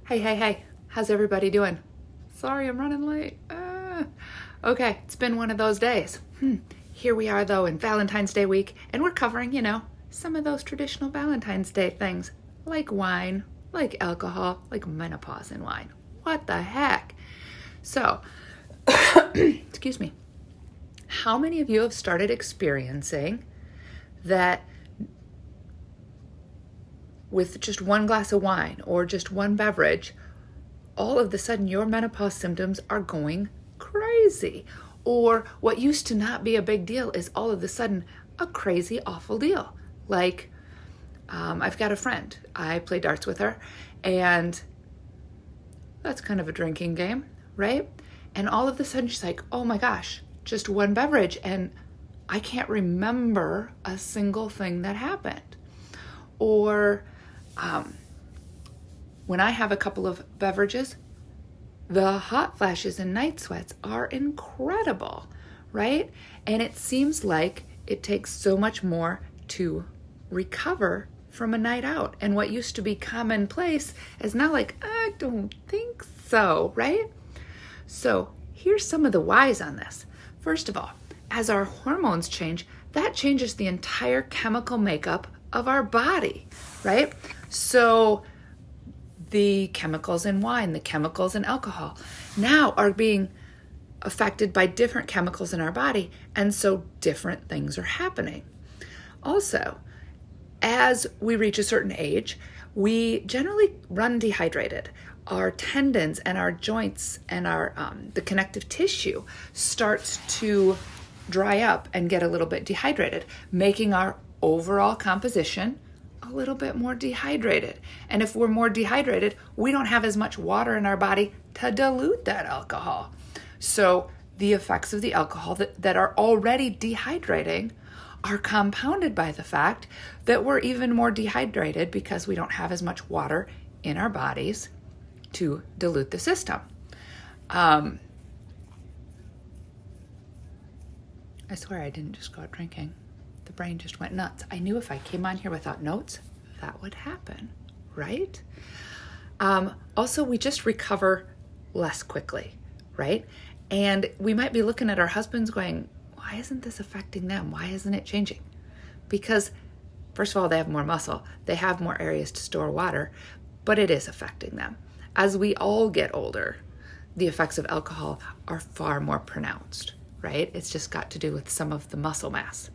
Hey, how's everybody doing? Sorry, I'm running late. Okay, it's been one of those days. Here we are, though, in Valentine's Day week, and we're covering, some of those traditional Valentine's Day things, like wine, like alcohol, like menopause and wine. What the heck? So, excuse me. How many of you have started experiencing that with just one glass of wine or just one beverage, all of a sudden your menopause symptoms are going crazy? Or what used to not be a big deal is all of a sudden a crazy, awful deal. Like, I've got a friend. I play darts with her, and that's kind of a drinking game, right? And all of a sudden she's like, oh my gosh, just one beverage, and I can't remember a single thing that happened. Or when I have a couple of beverages, the hot flashes and night sweats are incredible, right? And it seems like it takes so much more to recover from a night out. And what used to be commonplace is now like, I don't think so, right? So here's some of the whys on this. First of all, as our hormones change, that changes the entire chemical makeup of our body, right? So the chemicals in wine, the chemicals in alcohol now are being affected by different chemicals in our body, and so different things are happening. Also, as we reach a certain age, we generally run dehydrated. Our tendons and our joints and our the connective tissue starts to dry up and get a little bit dehydrated, making our overall composition a little bit more dehydrated. And if we're more dehydrated, we don't have as much water in our body to dilute that alcohol. So the effects of the alcohol that are already dehydrating are compounded by the fact that we're even more dehydrated because we don't have as much water in our bodies to dilute the system. I swear I didn't just go out drinking. The brain just went nuts. I knew if I came on here without notes, that would happen, right? Also, we just recover less quickly, right? And we might be looking at our husbands going, why isn't this affecting them? Why isn't it changing? Because, first of all, they have more muscle. They have more areas to store water, but it is affecting them. As we all get older, the effects of alcohol are far more pronounced, right? It's just got to do with some of the muscle mass.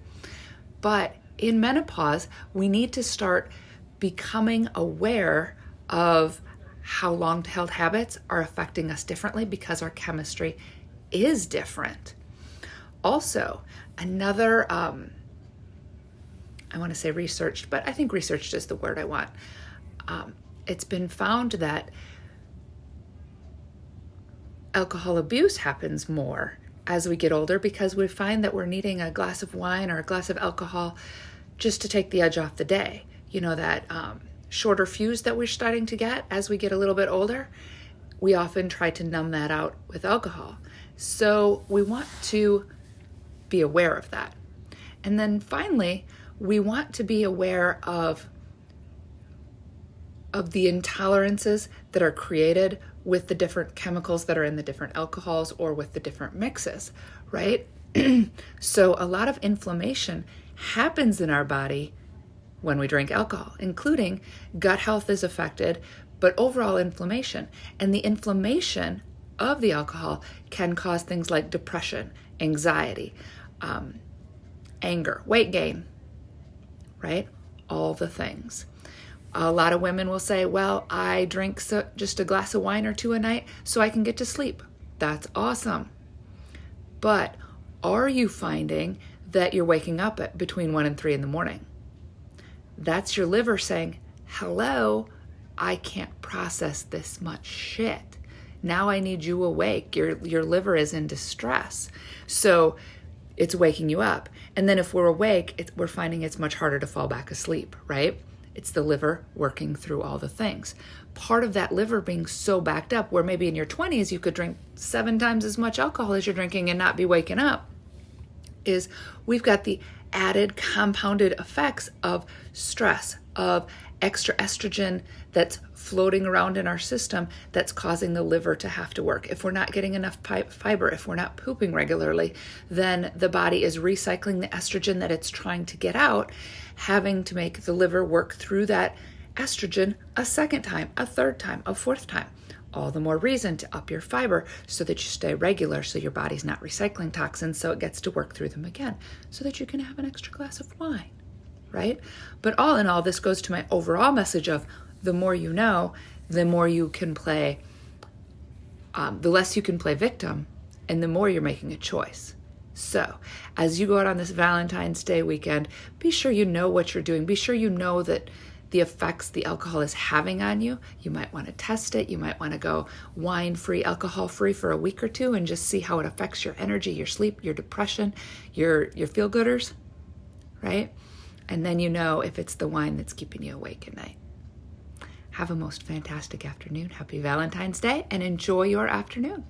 But in menopause, we need to start becoming aware of how long-held habits are affecting us differently because our chemistry is different. Also, another, I want to say researched, but I think researched is the word I want. It's been found that alcohol abuse happens more as we get older because we find that we're needing a glass of wine or a glass of alcohol just to take the edge off the day. That shorter fuse that we're starting to get as we get a little bit older, we often try to numb that out with alcohol. So we want to be aware of that. And then finally, we want to be aware of the intolerances that are created with the different chemicals that are in the different alcohols or with the different mixes, right? So a lot of inflammation happens in our body when we drink alcohol, including gut health is affected, but overall inflammation. And the inflammation of the alcohol can cause things like depression, anxiety, anger, weight gain, right? All the things. A lot of women will say, well, I drink just a glass of wine or two a night so I can get to sleep. That's awesome. But are you finding that you're waking up at between 1 and 3 in the morning? That's your liver saying, hello, I can't process this much shit. Now I need you awake. Your liver is in distress. So it's waking you up. And then if we're awake, we're finding it's much harder to fall back asleep, right? It's the liver working through all the things. Part of that liver being so backed up, where maybe in your 20s you could drink 7 times as much alcohol as you're drinking and not be waking up, is we've got the added compounded effects of stress, of extra estrogen that's floating around in our system that's causing the liver to have to work. If we're not getting enough fiber, if we're not pooping regularly, then the body is recycling the estrogen that it's trying to get out, having to make the liver work through that estrogen a second time, a third time, a fourth time. All the more reason to up your fiber so that you stay regular, so your body's not recycling toxins, so it gets to work through them again, so that you can have an extra glass of wine, right? But all in all, this goes to my overall message of the more you know, the more you can play, the less you can play victim, and the more you're making a choice. So as you go out on this Valentine's Day weekend, be sure you know what you're doing. Be sure you know that the effects the alcohol is having on you. You might want to test it. You might want to go wine-free, alcohol-free for a week or two and just see how it affects your energy, your sleep, your depression, your feel-gooders, right? And then you know if it's the wine that's keeping you awake at night. Have a most fantastic afternoon. Happy Valentine's Day and enjoy your afternoon.